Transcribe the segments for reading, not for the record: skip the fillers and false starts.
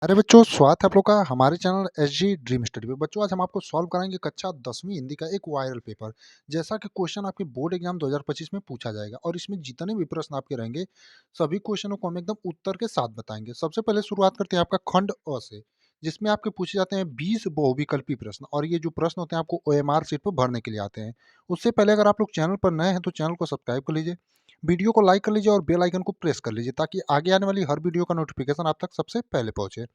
अरे बच्चों, स्वागत है आप लोग का हमारे चैनल एसजी ड्रीम स्टडी पे। बच्चों, आज हम आपको सॉल्व कराएंगे कक्षा 10वीं हिंदी का एक वायरल पेपर। जैसा कि क्वेश्चन आपके बोर्ड एग्जाम 2025 में पूछा जाएगा और इसमें जितने भी प्रश्न आपके रहेंगे सभी क्वेश्चनों को हम एकदम उत्तर के साथ बताएंगे। सबसे पहले शुरुआत करते हैं आपका खंड अ से, जिसमें आपके पूछे जाते हैं 20 बहुविकल्पी प्रश्न और ये जो प्रश्न होते हैं आपको ओएमआर सीट पर भरने के लिए आते हैं। उससे पहले अगर आप लोग चैनल पर नए हैं तो चैनल को सब्सक्राइब कर लीजिए, वीडियो को लाइक कर लीजिए और बेल आइकन को प्रेस कर लीजिए ताकि आगे आने वाली हर वीडियो का नोटिफिकेशन आप तक सबसे पहले पहुंचे।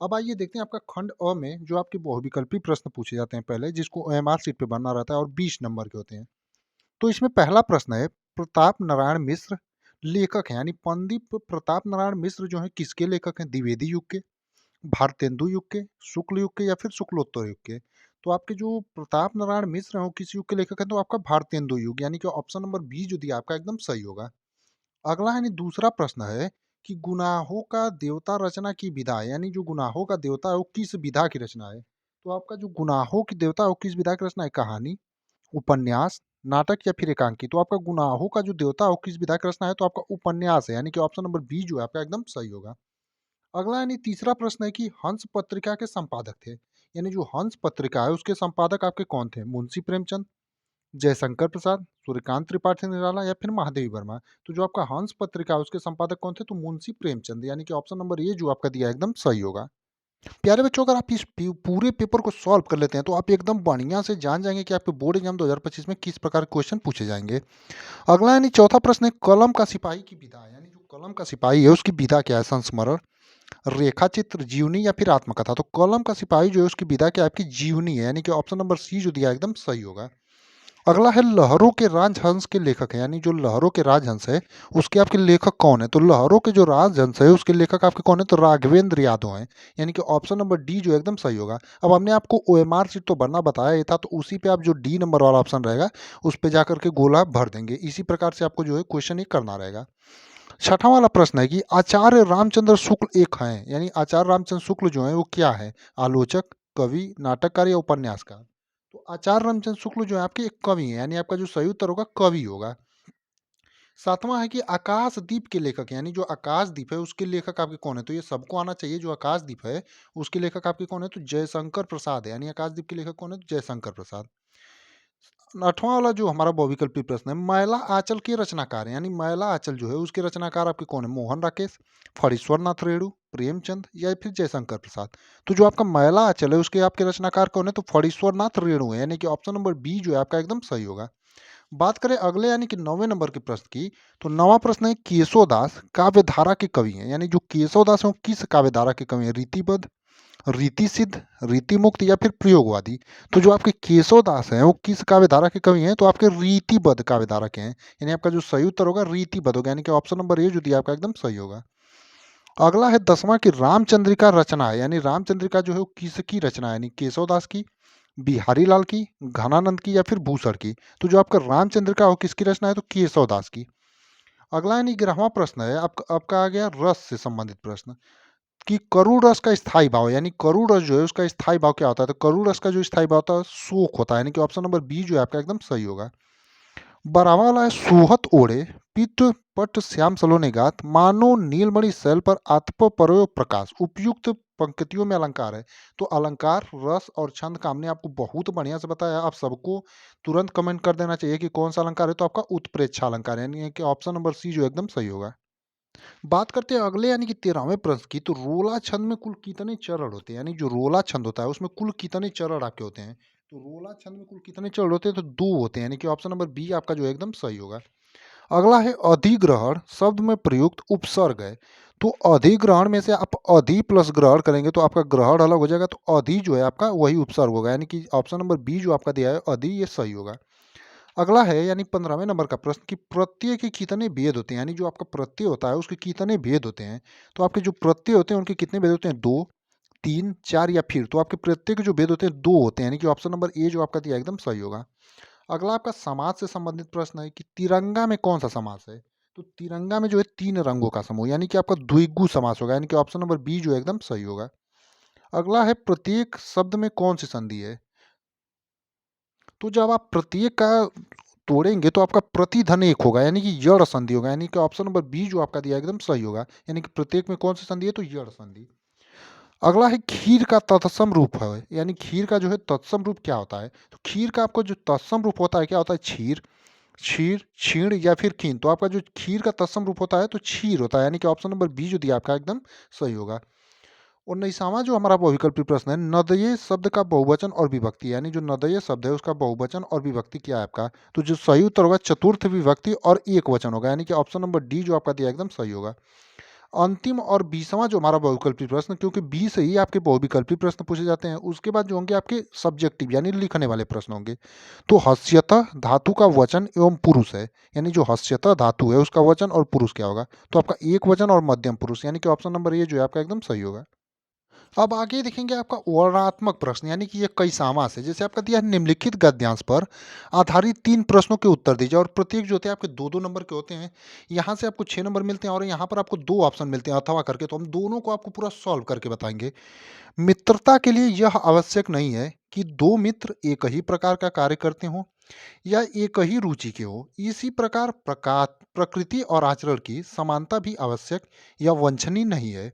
अब आइए देखते हैं आपका खंड अ में जो आपके बहुविकल्पी प्रश्न पूछे जाते हैं पहले, जिसको ओएमआर सीट पे बनना रहता है और 20 नंबर के होते हैं। तो इसमें पहला प्रश्न है, प्रताप नारायण मिश्र लेखक हैं, यानी पंडित प्रताप नारायण मिश्र जो है किसके लेखक हैं? द्विवेदी युग के, भारतेंदु युग के, शुक्ल युग के या फिर शुक्लोत्तर युग के? तो आपके जो प्रताप नारायण मिश्र हैं वो किस युग के लेखक हैं? तो आपका भारतेंदु युग, यानी कि ऑप्शन नंबर बी जो दिया आपका एकदम सही होगा। अगला यानी दूसरा प्रश्न है कि गुनाहों का देवता रचना की विधा है, यानी जो गुनाहों का देवता है वो किस विधा की रचना है? तो आपका जो गुनाहों की देवता है वो किस विधा की रचना है? कहानी, उपन्यास, नाटक या फिर एकांकी? तो आपका गुनाहों का जो देवता है वो किस विधा की रचना है? तो आपका उपन्यास है, यानी कि ऑप्शन नंबर बी जो है आपका एकदम सही होगा। अगला यानी तीसरा प्रश्न है कि हंस पत्रिका के संपादक थे, यानी जो हंस पत्रिका है उसके संपादक आपके कौन थे? मुंशी प्रेमचंद, जयशंकर प्रसाद, सूर्यकांत त्रिपाठी निराला या फिर महादेवी वर्मा? तो जो आपका हंस पत्रिका है उसके संपादक कौन थे? तो मुंशी प्रेमचंद, यानी कि ऑप्शन नंबर ए जो आपका दिया है एकदम सही होगा। प्यारे बच्चों, अगर आप इस पूरे पेपर को सॉल्व कर लेते हैं तो आप एकदम बढ़िया से जान जाएंगे कि आपके बोर्ड एग्जाम 2025 में किस प्रकार के क्वेश्चन पूछे जाएंगे। अगला यानी चौथा प्रश्न है, कलम का सिपाही की विधा है, यानी जो कलम का सिपाही है उसकी विधा क्या है? संस्मरण, रेखा चित्र, जीवनी या फिर आत्मकथा? तो कलम का सिपाही जो है उसकी विधा क्या है? आपकी जीवनी है, यानी कि ऑप्शन नंबर सी जो दिया है एकदम सही होगा। अगला है लहरों के राजहंस के लेखक हैं, यानी जो लहरों के राजहंस है उसके आपके लेखक कौन है? तो लहरों के जो राजहंस है उसके लेखक आपके कौन है? तो राघवेंद्र यादव हैं, यानी कि ऑप्शन नंबर डी जो एकदम सही होगा। अब हमने आपको ओएमआर सीट तो भरना बताया ही था, तो उसी पे आप जो डी नंबर वाला ऑप्शन रहेगा उस पे जाकर के गोला भर देंगे। इसी प्रकार से आपको जो है क्वेश्चन ही करना रहेगा। छठा वाला प्रश्न है कि आचार्य रामचंद्र शुक्ल एक हैं, यानी आचार्य रामचंद्र शुक्ल जो है वो क्या है? आलोचक, कवि, नाटककार या उपन्यासकार? तो आचार्य रामचंद्र शुक्ल जो है आपके एक कवि हैं, यानी आपका जो सही उत्तर होगा कवि होगा। सातवां है कि आकाशदीप के लेखक, यानी जो आकाशदीप है उसके लेखक आपके कौन है? तो ये सबको आना चाहिए, जो आकाशदीप है उसके लेखक आपके कौन है? तो जयशंकर प्रसाद है, यानी आकाशदीप के लेखक कौन है? तो जयशंकर प्रसाद। आठवां वाला जो हमारा बहुविकल्पी प्रश्न है, मैला आंचल के रचनाकार हैं, यानी मैला आंचल जो है उसके रचनाकार आपके कौन है? मोहन राकेश, फणीश्वर नाथ रेणु, प्रेमचंद या फिर जयशंकर प्रसाद? तो जो आपका मैला आंचल है उसके आपके रचनाकार कौन है? तो फणीश्वर नाथ रेणु है, यानी कि ऑप्शन नंबर बी जो है आपका एकदम सही होगा। बात करें अगले यानी कि 9वें नंबर के प्रश्न की, तो 9वां प्रश्न है, केशवदास काव्य धारा के कवि हैं, यानी जो केशवदास है वो किस काव्य धारा के कवि हैं? रीतिबद्ध, रीति सिद्ध, रीति मुक्त या फिर प्रयोगवादी? तो जो आपके केशवदास हैं वो किस काव्य धारा के कवि हैं? तो आपके रीतिबद्ध काव्य धारा के हैं, यानी आपका जो सही उत्तर होगा रीतिबद्ध होगा, यानी कि ऑप्शन नंबर ए जो दिया आपका एकदम सही होगा। अगला है 10वां की रामचंद्रिका रचना है, यानी रामचंद्रिका जो है वो किसकी रचना है? यानी केशवदास की, बिहारी लाल की, घनानंद की या फिर भूषण की? तो जो आपका रामचंद्रिका वो किसकी रचना है? तो केशवदास की। अगला यानी 11वां प्रश्न है आपका आ गया रस से संबंधित प्रश्न कि करुण रस का स्थायी भाव, यानी करुण रस जो है उसका स्थायी भाव क्या होता है? तो करुण रस का जो स्थायी भाव होता है शोक होता है, यानी कि ऑप्शन नंबर बी जो है आपका एकदम सही होगा। 12वां वाला है, सोहत ओढ़े पित पट श्याम सलोने गात मानो नीलमणि शैल पर आत्प परो प्रकाश, उपयुक्त पंक्तियों में अलंकार है। तो अलंकार, रस और छंद का हमने आपको बहुत बढ़िया से बताया। आप सबको तुरंत कमेंट कर देना चाहिए कि कौन सा अलंकार है। तो आपका उत्प्रेक्षा अलंकार है, यानी कि ऑप्शन नंबर सी जो एकदम सही होगा। बात करते हैं अगले यानी कि 13वें प्रश्न की, तो रोला छंद में कुल कितने चरण होते हैं? यानी जो रोला छंद होता है उसमें कुल कितने चरण आपके होते हैं? तो रोला छंद में कुल कितने चरण होते हैं? तो दो होते हैं, यानी कि ऑप्शन नंबर बी आपका जो एकदम सही होगा। अगला है अधिग्रहण शब्द में प्रयुक्त उपसर्ग है। तो अधिग्रहण में से आप अधि प्लस ग्रहण करेंगे तो आपका ग्रहण अलग हो जाएगा, तो अधि जो है आपका वही उपसर्ग होगा, यानी कि ऑप्शन नंबर बी जो आपका दिया है अधि, ये सही होगा। अगला है यानी 15वें नंबर का प्रश्न कि प्रत्यय के कितने भेद होते हैं? यानी जो आपका प्रत्यय होता है उसके कितने भेद होते हैं? तो आपके जो प्रत्यय होते हैं उनके कितने भेद होते हैं? दो, तीन, चार या फिर? तो आपके प्रत्यय के जो भेद होते हैं दो होते हैं, यानी कि ऑप्शन नंबर ए जो आपका दिया एकदम सही होगा। अगला आपका समाज से संबंधित प्रश्न है कि तिरंगा में कौन सा समास है? तो तिरंगा में जो है तीन रंगों का समूह, यानी कि आपका द्विगु समास होगा, यानी कि ऑप्शन नंबर बी जो एकदम सही होगा। अगला है प्रत्येक शब्द में कौन सी संधि है? तो जब आप प्रत्येक का तोड़ेंगे तो आपका प्रतिधन एक होगा, यानी कि यड़ संधि होगा, यानी कि ऑप्शन नंबर बी जो आपका दिया एकदम सही होगा, यानी कि प्रत्येक में कौन सी संधि है? तो यड़ संधि। अगला है खीर का तत्सम रूप है, यानी खीर का जो है तत्सम रूप क्या होता है? तो खीर का आपको जो तत्सम रूप होता है क्या होता है? क्षीर, क्षीर, क्षीण या फिर खीन। तो आपका जो खीर का तत्सम रूप होता है तो क्षीर होता है, यानी कि ऑप्शन नंबर बी जो दिया आपका एकदम सही होगा। 19वां जो हमारा बहुविकल्पी प्रश्न है, नदये शब्द का बहुवचन और विभक्ति, यानी जो नदये शब्द है उसका बहुवचन और विभक्ति क्या है आपका? तो जो सही उत्तर होगा चतुर्थ विभक्ति और एक वचन होगा, यानी कि ऑप्शन नंबर डी जो आपका दिया एकदम सही होगा। अंतिम और 20वां जो हमारा बहुविकल्पी प्रश्न, क्योंकि 20 से ही आपके बहुविकल्पी प्रश्न पूछे जाते हैं, उसके बाद जो होंगे आपके सब्जेक्टिव यानी लिखने वाले प्रश्न होंगे। तो हस्यतः धातु का वचन एवं पुरुष है, यानी जो हस्यतः धातु है उसका वचन और पुरुष क्या होगा? तो आपका एक वचन और मध्यम पुरुष, यानी कि ऑप्शन नंबर ए जो है आपका एकदम सही होगा। अब आगे देखेंगे आपका वर्णनात्मक प्रश्न, यानी कि ये कई समास है। जैसे आपका दिया है, निम्नलिखित गद्यांश पर आधारित 3 प्रश्नों के उत्तर दीजिए, और प्रत्येक जो होते हैं आपके 2-2 नंबर के होते हैं। यहाँ से आपको 6 नंबर मिलते हैं और यहाँ पर आपको 2 ऑप्शन मिलते हैं अथवा करके, तो हम दोनों को आपको पूरा सॉल्व करके बताएँगे। मित्रता के लिए यह आवश्यक नहीं है कि 2 मित्र एक ही प्रकार का कार्य करते हों या एक ही रुचि के हों। इसी प्रकार प्रकृति और आचरण की समानता भी आवश्यक या वांछनीय नहीं है।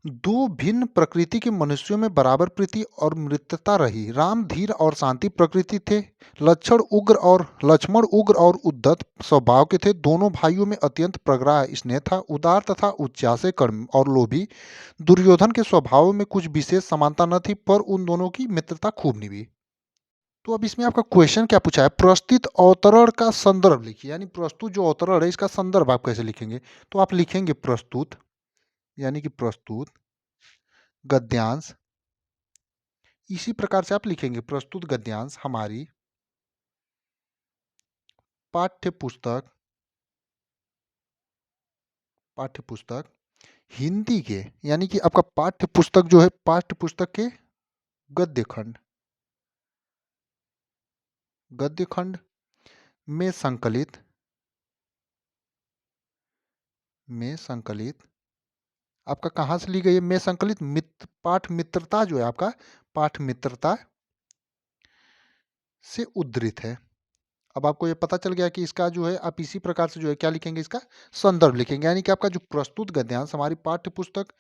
दो भिन्न प्रकृति के मनुष्यों में बराबर प्रीति और मित्रता रही। राम धीर और शांति प्रकृति थे। लक्ष्मण उग्र और उद्धत स्वभाव के थे। दोनों भाइयों में अत्यंत प्रगाढ़ स्नेह था। उदार तथा उच्चासे कर्म और लोभी दुर्योधन के स्वभाव में कुछ विशेष समानता न थी, पर उन दोनों की मित्रता खूब निभी। तो अब इसमें आपका क्वेश्चन क्या पूछा है? प्रस्तुत अवतरण का संदर्भ लिखिए, यानी प्रस्तुत जो अवतरण है इसका संदर्भ आप कैसे लिखेंगे? तो आप लिखेंगे प्रस्तुत, यानी कि प्रस्तुत गद्यांश। इसी प्रकार से आप लिखेंगे प्रस्तुत गद्यांश हमारी पाठ्य पुस्तक पाठ्य पुस्तक हिंदी के, यानी कि आपका पाठ्य पुस्तक जो है पाठ्य पुस्तक के गद्य खंड गद्य खंड में संकलित आपका कहाँ से ली गई है? में संकलित पाठ मित्रता जो है आपका पाठ मित्रता से उद्धृत है। अब आपको ये पता चल गया कि इसका जो है आप इसी प्रकार से जो है क्या लिखेंगे? इसका संदर्भ लिखेंगे, यानी कि आपका जो प्रस्तुत गद्यांश हमारी पाठ्य पुस्तक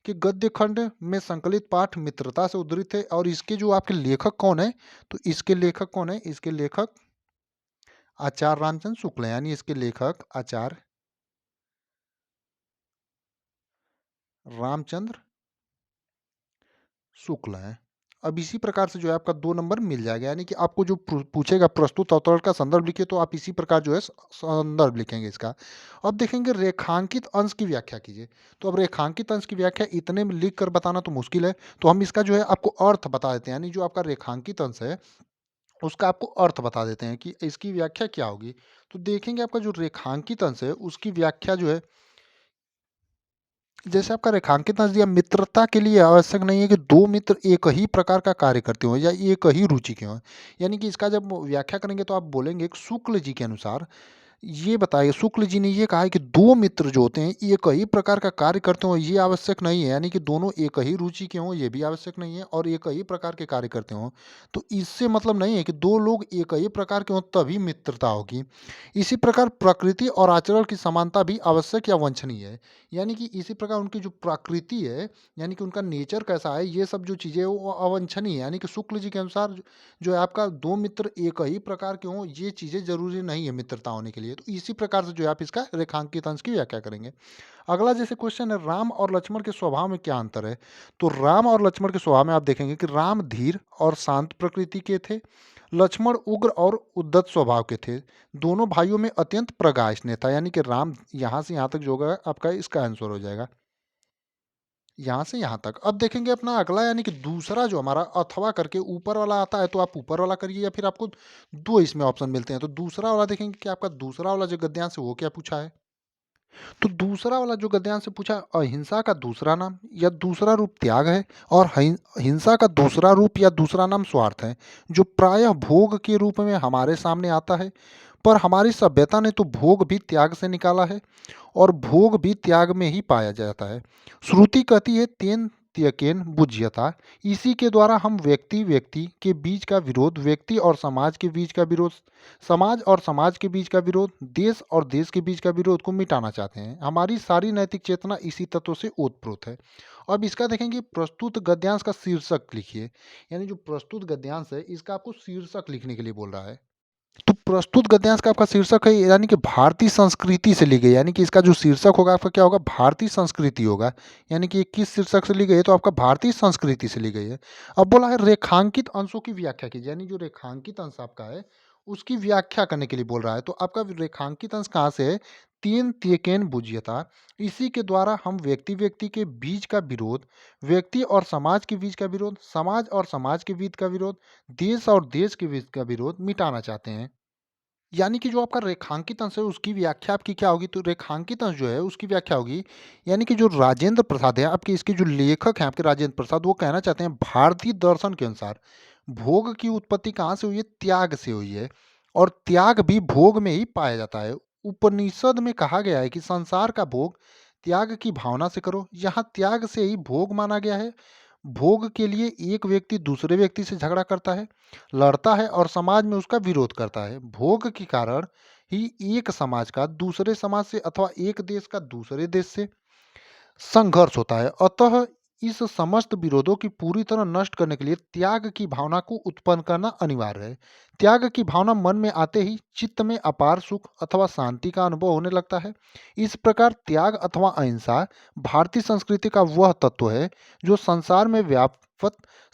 के गद्य खंड में संकलित पाठ मित्रता से उद्धृत है। और इसके जो आपके लेखक कौन है? तो इसके लेखक कौन है? इसके लेखक आचार्य रामचंद्र शुक्ल हैं, यानी इसके लेखक आचार्य रामचंद्र शुक्ल हैं। अब इसी प्रकार से जो है आपका 2 नंबर मिल जाएगा, यानी कि आपको जो पूछेगा प्रस्तुत अवतरण का संदर्भ लिखिए, तो आप इसी प्रकार जो है संदर्भ लिखेंगे इसका। अब देखेंगे रेखांकित अंश की व्याख्या कीजिए। तो अब रेखांकित अंश की व्याख्या इतने में लिख कर बताना तो मुश्किल है, तो हम इसका जो है आपको अर्थ बता देते हैं, यानी जो आपका रेखांकित अंश है उसका आपको अर्थ बता देते हैं कि इसकी व्याख्या क्या होगी। तो देखेंगे आपका जो रेखांकित अंश है उसकी व्याख्या जो है, जैसे आपका रेखांकित अंश दिया, मित्रता के लिए आवश्यक नहीं है कि 2 मित्र एक ही प्रकार का कार्य करते हों या एक ही रुचि के हों। यानी कि इसका जब व्याख्या करेंगे तो आप बोलेंगे कि शुक्ल जी के अनुसार ये बताइए, शुक्ल जी ने ये कहा है कि 2 मित्र जो होते हैं एक ही प्रकार का कार्य करते हों ये आवश्यक नहीं है, यानी कि दोनों एक ही रुचि के हों ये भी आवश्यक नहीं है, और एक ही प्रकार के कार्य करते हों। तो इससे मतलब नहीं है कि 2 लोग एक ही प्रकार के हों तभी मित्रता होगी। इसी प्रकार प्रकृति और आचरण की समानता भी आवश्यक या वांछनीय है। यानी कि इसी प्रकार उनकी जो प्रकृति है, यानी कि उनका नेचर कैसा है, ये सब जो चीज़ें हैं वो अवांछनीय है। यानी कि शुक्ल जी के अनुसार जो है आपका 2 मित्र एक ही प्रकार के हों ये चीज़ें ज़रूरी नहीं है मित्रता होने के लिए। तो इसी प्रकार से जो है आप इसका रेखांकित अंश की व्याख्या करेंगे। अगला जैसे क्वेश्चन है, राम और लक्ष्मण के स्वभाव में क्या अंतर है? तो राम और लक्ष्मण के स्वभाव में आप देखेंगे कि राम धीर और शांत प्रकृति के थे। लक्ष्मण उग्र और उद्धत स्वभाव के थे। दोनों भाइयों में अत्यंत प्रगाढ़ स्नेह था, यानी कि राम यहाँ से यहाँ तक जो होगा आपका इसका आंसर हो जाएगा। यहाँ से यहाँ तक। अब देखेंगे अपना अगला, यानी कि दूसरा जो हमारा अथवा करके ऊपर वाला आता है तो आप ऊपर वाला करिए, या फिर आपको 2 इसमें ऑप्शन मिलते हैं। तो दूसरा वाला देखेंगे कि आपका दूसरा वाला जो गद्यांश है वो क्या पूछा है? तो दूसरा वाला जो गद्यांश से पूछा, अहिंसा का दूसरा नाम या दूसरा रूप त्याग है, और हिंसा का दूसरा रूप या दूसरा नाम स्वार्थ है, जो प्रायः भोग के रूप में हमारे सामने आता है। पर हमारी सभ्यता ने तो भोग भी त्याग से निकाला है और भोग भी त्याग में ही पाया जाता है। श्रुति कहती है तेन त्यकेन बुझ्यता। इसी के द्वारा हम व्यक्ति व्यक्ति के बीच का विरोध, व्यक्ति और समाज के बीच का विरोध, समाज और समाज के बीच का विरोध, देश और देश के बीच का विरोध को मिटाना चाहते हैं। हमारी सारी नैतिक चेतना इसी तत्व से ओतप्रोत है। अब इसका देखेंगे प्रस्तुत गद्यांश का शीर्षक लिखिए। यानी जो प्रस्तुत गद्यांश है इसका आपको शीर्षक लिखने के लिए बोल रहा है। तो प्रस्तुत गद्यांश का आपका शीर्षक है यानी कि भारतीय संस्कृति से ली गई, यानी कि इसका जो शीर्षक होगा आपका क्या होगा, भारतीय संस्कृति होगा। यानी कि ये किस शीर्षक से ली गई है, तो आपका भारतीय संस्कृति से ली गई है। अब बोला है रेखांकित अंशों की व्याख्या कीजिए, यानी जो रेखांकित अंश आपका है उसकी व्याख्या करने के लिए बोल रहा है। तो आपका रेखांकित अंश कहाँ से है, तीन त्यकेन बुझ्यता। इसी के द्वारा हम व्यक्ति व्यक्ति के बीच का विरोध, व्यक्ति और समाज के बीच का विरोध, समाज और समाज के बीच का विरोध, देश और देश के बीच का विरोध मिटाना चाहते हैं। यानी कि जो आपका रेखांकित अंश है उसकी व्याख्या आपकी क्या होगी, तो रेखांकित अंश जो है उसकी व्याख्या होगी, यानी कि जो राजेंद्र प्रसाद है आपके, इसके जो लेखक हैं आपके राजेंद्र प्रसाद, वो कहना चाहते हैं भारतीय दर्शन के अनुसार भोग की उत्पत्ति कहाँ से हुई है, त्याग से हुई है, और त्याग भी भोग में ही पाया जाता है। उपनिषद में कहा गया है कि संसार का भोग त्याग की भावना से करो। यहाँ त्याग से ही भोग माना गया है। भोग के लिए एक व्यक्ति दूसरे व्यक्ति से झगड़ा करता है, लड़ता है और समाज में उसका विरोध करता है। भोग के कारण ही एक समाज का दूसरे समाज से अथवा एक देश का दूसरे देश से संघर्ष होता है। अतः इस समस्त विरोधों की पूरी तरह नष्ट करने के लिए त्याग की भावना को उत्पन्न करना अनिवार्य है। त्याग की भावना मन में आते ही चित्त में अपार सुख अथवा शांति का अनुभव होने लगता है। इस प्रकार त्याग अथवा अहिंसा भारतीय संस्कृति का वह तत्व है जो संसार में व्याप्त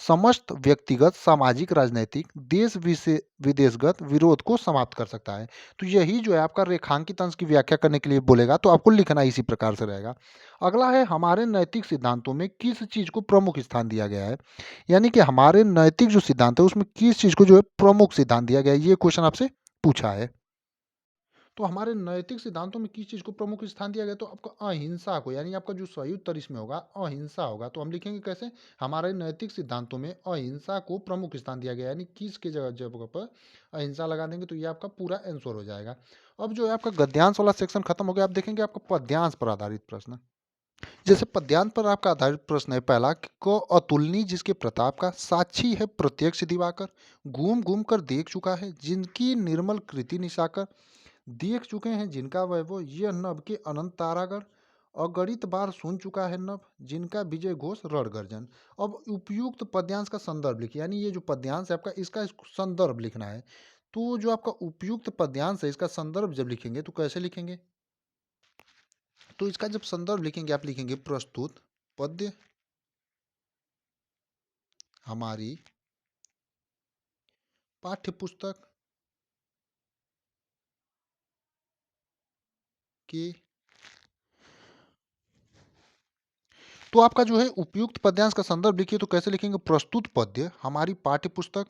समस्त व्यक्तिगत, सामाजिक, राजनैतिक, देश विदेशगत विरोध को समाप्त कर सकता है। तो यही जो है आपका रेखांकित अंश की व्याख्या करने के लिए बोलेगा, तो आपको लिखना इसी प्रकार से रहेगा। अगला है हमारे नैतिक सिद्धांतों में किस चीज़ को प्रमुख स्थान दिया गया है। यानी कि हमारे नैतिक जो सिद्धांत है उसमें किस चीज़ को जो है प्रमुख सिद्धांत दिया गया है, ये क्वेश्चन आपसे पूछा है। तो हमारे नैतिक सिद्धांतों में किस चीज़ को प्रमुख स्थान दिया गया, तो आपको अहिंसा को, यानी आपका जो सही उत्तर इसमें होगा अहिंसा होगा। तो हम लिखेंगे कैसे, हमारे नैतिक सिद्धांतों में अहिंसा को प्रमुख स्थान दिया गया, यानी किसके जगह जगह पर अहिंसा लगा देंगे तो ये आपका पूरा आंसर हो जाएगा। अब जो है आपका गद्यांश वाला सेक्शन खत्म हो गया। आप देखेंगे आपका पद्यांश पर आधारित प्रश्न। जैसे पद्यांश पर आपका आधारित प्रश्न है पहला, को अतुलनीय जिसके प्रताप का साक्षी है प्रत्यक्ष दिवाकर, घूम घूम कर देख चुका है जिनकी निर्मल कृति निशाकर, देख चुके हैं जिनका वैभव यह नभ के अनंत तारागण, अगणित बार सुन चुका है नभ जिनका विजय घोष रण गर्जन। अब उपयुक्त पद्यांश का संदर्भ लिखिए, यानी ये जो पद्यांश है आपका इसका संदर्भ लिखना है। तो जो आपका उपयुक्त पद्यांश है इसका संदर्भ जब लिखेंगे तो कैसे लिखेंगे, तो इसका जब संदर्भ लिखेंगे आप लिखेंगे प्रस्तुत पद्य हमारी पाठ्य पुस्तक के। तो आपका जो है उपयुक्त पद्यांश का संदर्भ लिखिए तो कैसे लिखेंगे, प्रस्तुत पद्य हमारी पाठ्य पुस्तक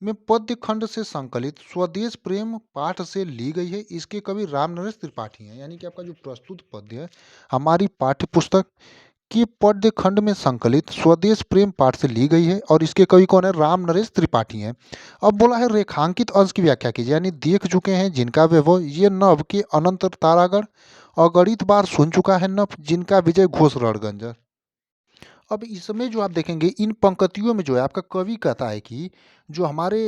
में पद्य खंड से संकलित स्वदेश प्रेम पाठ से ली गई है। इसके कवि रामनरेश त्रिपाठी हैं। यानी कि आपका जो प्रस्तुत पद्य है हमारी पाठ्य पुस्तक के पद्य खंड में संकलित स्वदेश प्रेम पाठ से ली गई है और इसके कवि कौन है, रामनरेश त्रिपाठी हैं। अब बोला है रेखांकित अंश की व्याख्या कीजिए, यानी देख चुके हैं जिनका वैभव ये नभ के अनंत तारागण, अगणित बार सुन चुका है नभ जिनका विजय घोष रणगंजर। अब इसमें जो आप देखेंगे इन पंक्तियों में जो है आपका कवि कहता है कि जो हमारे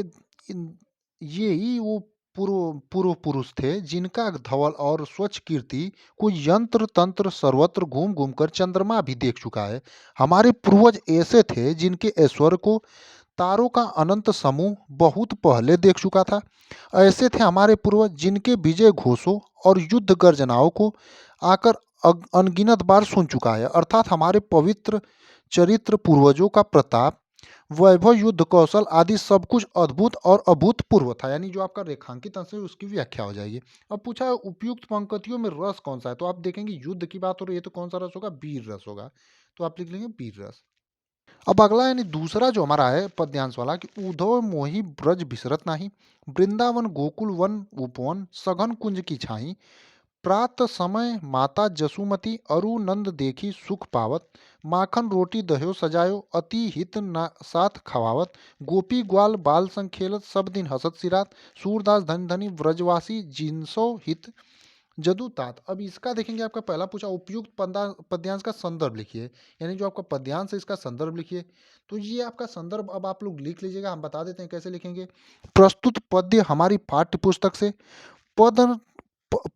ये ही वो पूर्व पूर्व पुरुष थे जिनका धवल और स्वच्छ कीर्ति को यंत्र तंत्र सर्वत्र घूम घूम कर चंद्रमा भी देख चुका है। हमारे पूर्वज ऐसे थे जिनके ऐश्वर्य को तारों का अनंत समूह बहुत पहले देख चुका था। ऐसे थे हमारे पूर्वज जिनके विजय घोषों और युद्ध गर्जनाओं को आकर अनगिनत बार सुन चुका है। अर्थात हमारे पवित्र चरित्र पूर्वजों का प्रताप, वैभव, युद्ध कौशल आदि सब कुछ अद्भुत और अभूतपूर्व था। यानी जो आपका रेखांकित अंश है उसकी व्याख्या हो जाएगी। अब पूछा है उपयुक्त पंक्तियों में रस कौन सा है, तो आप देखेंगे युद्ध की बात हो रही है तो कौन सा रस होगा, वीर रस होगा। तो आप लिख लेंगे वीर रस। अब अगला यानी दूसरा जो हमारा है पद्यांश वाला कि उधव मोहि ब्रज बिसरत नाही, वृंदावन गोकुल वन उपवन सघन कुंज की छाई, प्रात समय माता जसुमती अरु नंद देखी सुख पावत, माखन रोटी दह्यो सजायो अति हित न साथ खवावत, गोपी ग्वाल बाल संग खेलत सब दिन हसत सिरात, सूरदास धन धनी व्रजवासी जिनसो हित जदुतात। अब इसका देखेंगे आपका पहला पूछा उपयुक्त पद्यांश का संदर्भ लिखिए, यानी जो आपका पद्यांश है इसका संदर्भ लिखिए। तो ये आपका संदर्भ अब आप लोग लिख लीजिएगा, हम बता देते हैं कैसे लिखेंगे। प्रस्तुत पद्य हमारी पाठ्य पुस्तक से पद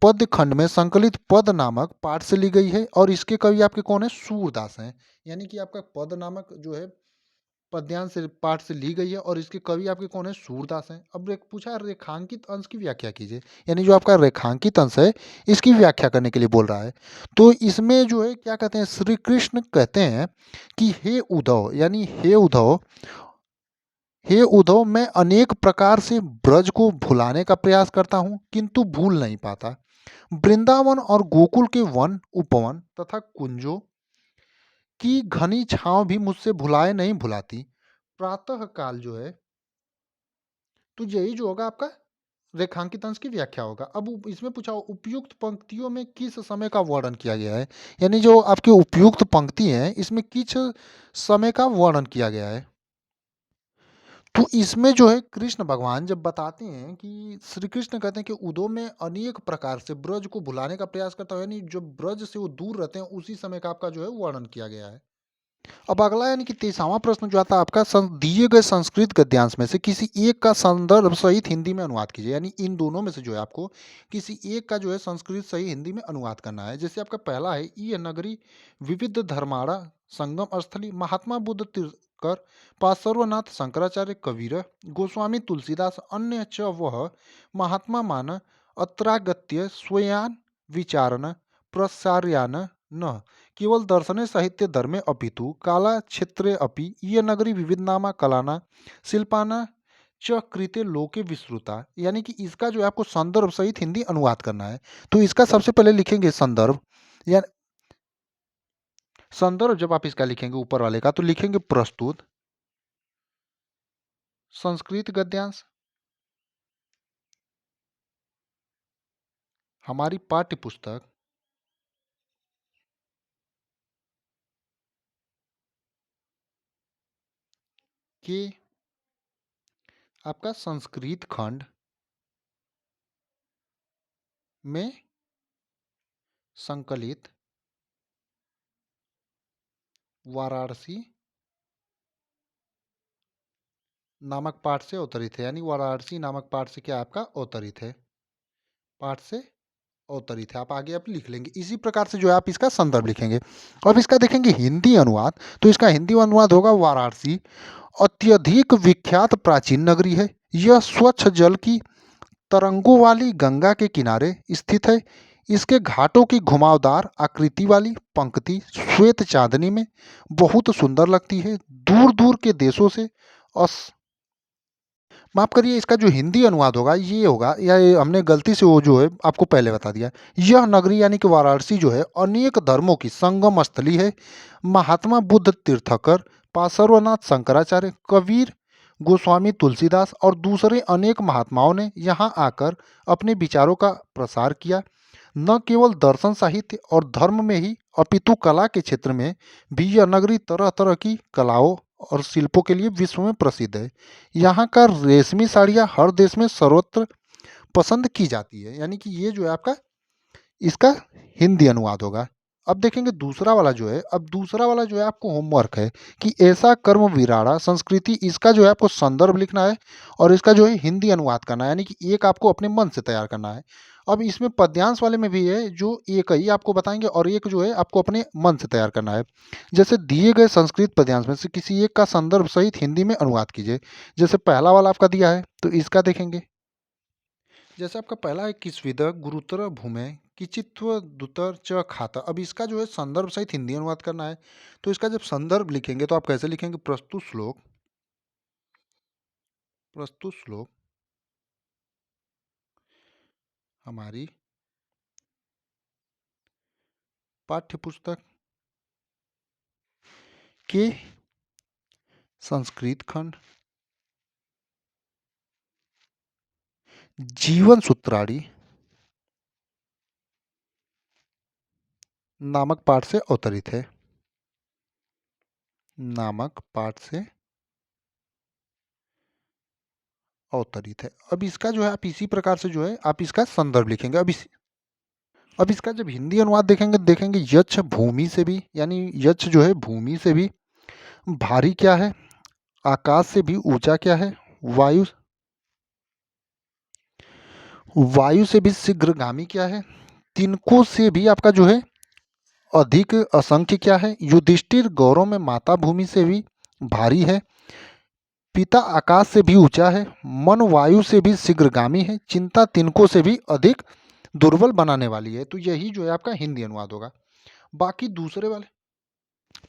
पद्य खंड में संकलित पद नामक पाठ से ली गई है और इसके कवि आपके कौन है, सूरदास हैं। यानी कि आपका पद नामक जो है पद्यांश से पाठ से ली गई है और इसके कवि आपके कौन है, सूरदास हैं। अब पूछा रेखांकित अंश की व्याख्या कीजिए, यानी जो आपका रेखांकित अंश है इसकी व्याख्या करने के लिए बोल रहा है। तो इसमें जो है क्या कहते हैं, श्री कृष्ण कहते हैं कि हे उद्धव, यानी हे उद्धव मैं अनेक प्रकार से ब्रज को भुलाने का प्रयास करता हूँ किंतु भूल नहीं पाता। वृंदावन और गोकुल के वन उपवन तथा कुंजों की घनी छांव भी मुझसे भुलाए नहीं भुलाती। प्रातः काल जो है, तो यही जो होगा आपका रेखांकित अंश की व्याख्या होगा। अब इसमें पूछा उपयुक्त पंक्तियों में किस समय का वर्णन किया गया है, यानी जो आपकी उपयुक्त पंक्ति है इसमें किस समय का वर्णन किया गया है। तो इसमें जो है कृष्ण भगवान जब बताते हैं कि श्री कृष्ण कहते हैं कि उदो में अनेक प्रकार से ब्रज को भुलाने का प्रयास करता है, यानी जो ब्रज से वो दूर रहते हैं उसी समय का आपका जो है वर्णन किया गया है। अब अगला यानी कि 23वां प्रश्न जो आता है आपका, दिए गए संस्कृत गद्यांश में से किसी एक का संदर्भ सहित हिंदी में अनुवाद कीजिए, यानी इन दोनों में से जो है आपको किसी एक का जो है संस्कृत सही हिंदी में अनुवाद करना है। जैसे आपका पहला है, ये नगरी विविध धर्माड़ा संगम स्थली, महात्मा बुद्ध तीर्थकर पार्श्वनाथ शंकराचार्य कबीर गोस्वामी तुलसीदास अन्य च वह महात्मा मान अत्रागत्य स्वयान विचारन प्रसार्यान न केवल दर्शने साहित्य धर्मे अपितु काला क्षेत्रे अपि ये नगरी विविध नामा कलाना शिल्पाना च कृते लोके विश्रुता। यानी कि इसका जो है आपको संदर्भ सहित हिंदी अनुवाद करना है। तो इसका सबसे पहले लिखेंगे संदर्भ, या संदर्भ जब आप इसका लिखेंगे ऊपर वाले का तो लिखेंगे प्रस्तुत संस्कृत गद्यांश हमारी पाठ्य पुस्तक के आपका संस्कृत खंड में संकलित वाराणसी नामक पाठ से अवतरित है, यानी वाराणसी नामक पाठ से क्या आपका अवतरित है, पाठ से अवतरित है। आप आगे आप लिख लेंगे इसी प्रकार से जो है आप इसका संदर्भ लिखेंगे। अब इसका देखेंगे हिंदी अनुवाद, तो इसका हिंदी अनुवाद होगा वाराणसी अत्यधिक विख्यात प्राचीन नगरी है। यह स्वच्छ जल की तरंगों वाली गंगा के किनारे स्थित है। इसके घाटों की घुमावदार आकृति वाली पंक्ति श्वेत चांदनी में बहुत सुंदर लगती है। दूर दूर के देशों से अस माफ़ करिए, इसका जो हिंदी अनुवाद होगा ये होगा, या ये हमने गलती से वो जो है आपको पहले बता दिया। यह नगरी यानी कि वाराणसी जो है अनेक धर्मों की संगम स्थली है। महात्मा बुद्ध तीर्थकर पार्श्वनाथ शंकराचार्य कबीर गोस्वामी तुलसीदास और दूसरे अनेक महात्माओं ने यहाँ आकर अपने विचारों का प्रसार किया। न केवल दर्शन साहित्य और धर्म में ही अपितु कला के क्षेत्र में भी यह नगरी तरह तरह की कलाओं और शिल्पों के लिए विश्व में प्रसिद्ध है। यहाँ का रेशमी साड़ियाँ हर देश में सर्वत्र पसंद की जाती है। यानी कि ये जो है आपका इसका हिंदी अनुवाद होगा। अब देखेंगे दूसरा वाला जो है, अब दूसरा वाला जो है आपको होमवर्क है कि ऐसा कर्म विराड़ा संस्कृति, इसका जो है आपको संदर्भ लिखना है और इसका जो है हिंदी अनुवाद करना है, यानी कि एक आपको अपने मन से तैयार करना है। अब इसमें पद्यांश वाले में भी है जो एक ही आपको बताएंगे और एक जो है आपको अपने मन से तैयार करना है। जैसे दिए गए संस्कृत पद्यांश में से किसी एक का संदर्भ सहित हिंदी में अनुवाद कीजिए। जैसे पहला वाला आपका दिया है तो इसका देखेंगे। जैसे आपका पहला है किस्विद गुरुतर भूमे किचित्व दुतर च खाता। अब इसका जो है संदर्भ सहित हिंदी अनुवाद करना है। तो इसका जब संदर्भ लिखेंगे तो आप कैसे लिखेंगे, प्रस्तुत श्लोक हमारी पाठ्य पुस्तक के संस्कृत खंड जीवन सूत्राड़ी नामक पाठ से अवतरित है, नामक पाठ से अवतरित है। अब इसका जो है आप इसी प्रकार से जो है आप इसका संदर्भ लिखेंगे। अब इस अब इसका जब हिंदी अनुवाद देखेंगे यक्ष भूमि से भी, यानी यक्ष जो है भूमि से भी भारी क्या है, आकाश से भी ऊंचा क्या है, वायु वायु से भी शीघ्रगामी क्या है, तिनको से भी आपका जो है अधिक असंख्य क्या है, युधिष्ठिर गौरव में माता भूमि से भी भारी है, पिता आकाश से भी ऊंचा है, मन वायु से भी शीघ्रगामी है, चिंता तिनको से भी अधिक दुर्बल बनाने वाली है। तो यही जो है आपका हिंदी अनुवाद होगा। बाकी दूसरे वाले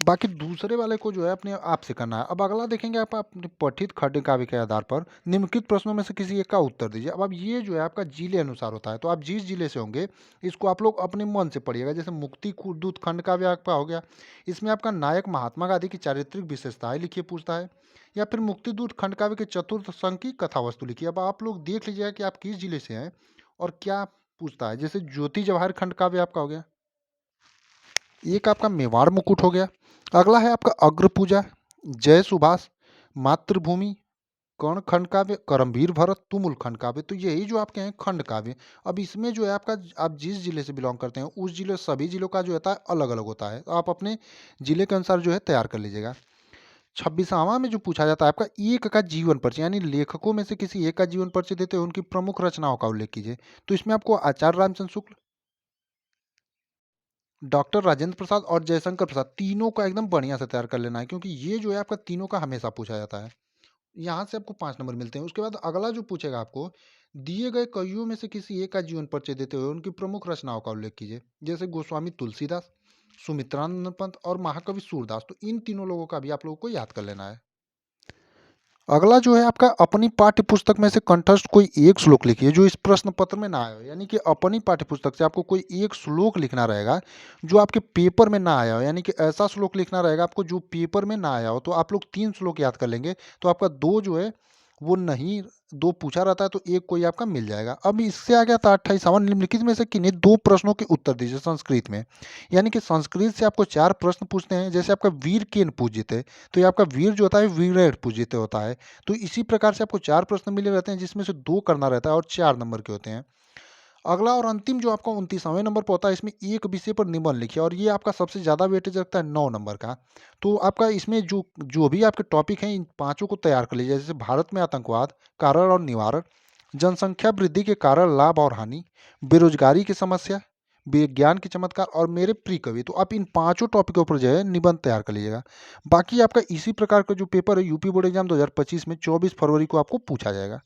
बाकी दूसरे वाले को जो है अपने आप से करना है। अब अगला देखेंगे आप अपने पठित खंड काव्य के आधार पर निम्नलिखित प्रश्नों में से किसी एक का उत्तर दीजिए। अब ये जो है आपका जिले अनुसार होता है, तो आप जिस जिले से होंगे इसको आप लोग अपने मन से पढ़िएगा। जैसे मुक्ति दूत खंड काव्य आपका हो गया, इसमें आपका नायक महात्मा गांधी की चारित्रिक विशेषताएं लिखिए पूछता है, या फिर मुक्ति दूत खंड काव्य के चतुर्थ संघ की कथा वस्तु लिखिए। अब आप लोग देख लीजिएगा कि आप किस जिले से हैं और क्या पूछता है। जैसे ज्योति जवाहर खंड काव्य आपका हो गया, एक आपका मेवाड़ मुकुट हो गया। अगला है आपका अग्र पूजा, जय सुभाष, मातृभूमि, कर्ण खंड काव्य, करमवीर भरत, तुमुल खंड काव्य। तो यही जो आपके हैं खंड काव्य। अब इसमें जो है आपका, आप जिस जिले से बिलोंग करते हैं उस जिले, सभी जिलों का जो होता है अलग अलग होता है, तो आप अपने जिले के अनुसार जो है तैयार कर लीजिएगा। 26वां में जो पूछा जाता है आपका एक का जीवन परिचय, यानी लेखकों में से किसी एक का जीवन परिचय देते हुए उनकी प्रमुख रचनाओं का उल्लेख कीजिए। तो इसमें आपको आचार्य रामचंद्र शुक्ल, डॉक्टर राजेंद्र प्रसाद और जयशंकर प्रसाद, तीनों का एकदम बढ़िया से तैयार कर लेना है, क्योंकि ये जो है आपका तीनों का हमेशा पूछा जाता है। यहाँ से आपको 5 नंबर मिलते हैं। उसके बाद अगला जो पूछेगा आपको, दिए गए कवियों में से किसी एक का जीवन परिचय देते हुए उनकी प्रमुख रचनाओं का उल्लेख कीजिए। जैसे गोस्वामी तुलसीदास, सुमित्रानंद पंत और महाकवि सूरदास। तो इन तीनों लोगों का भी आप लोगों को याद कर लेना है। अगला जो है आपका, अपनी पाठ्य पुस्तक में से कंठस्थ कोई एक श्लोक लिखिए जो इस प्रश्न पत्र में ना आया हो। यानी कि अपनी पाठ्य पुस्तक से आपको कोई एक श्लोक लिखना रहेगा जो आपके पेपर में ना आया हो, यानी कि ऐसा श्लोक लिखना रहेगा आपको जो पेपर में ना आया हो। तो आप लोग 3 श्लोक याद कर लेंगे, तो आपका 2 जो है वो नहीं, 2 पूछा रहता है तो एक कोई आपका मिल जाएगा। अब इससे आ गया था 28वां, निम्नलिखित में से किन्हीं 2 प्रश्नों के उत्तर दीजिए संस्कृत में। यानी कि संस्कृत से आपको 4 प्रश्न पूछते हैं। जैसे आपका वीर केन पूजिते, तो ये आपका वीर जो होता है वीरेण पूजिते होता है। तो इसी प्रकार से आपको 4 प्रश्न मिले रहते हैं, जिसमें से 2 करना रहता है और 4 नंबर के होते हैं। अगला और अंतिम जो आपका 29वें नंबर पर होता है, इसमें एक विषय पर निबंध लिखिए और ये आपका सबसे ज़्यादा वेटेज रखता है 9 नंबर का। तो आपका इसमें जो जो भी आपके टॉपिक हैं इन पाँचों को तैयार कर लीजिए। जैसे भारत में आतंकवाद, कारण और निवारण, जनसंख्या वृद्धि के कारण लाभ और हानि, बेरोजगारी की समस्या, विज्ञान के चमत्कार और मेरे प्रिय कवि। तो आप इन पांचों टॉपिकों पर जो है निबंध तैयार कर लीजिएगा। बाकी आपका इसी प्रकार का जो पेपर है यूपी बोर्ड एग्जाम 2025 में 24 फरवरी को आपको पूछा जाएगा।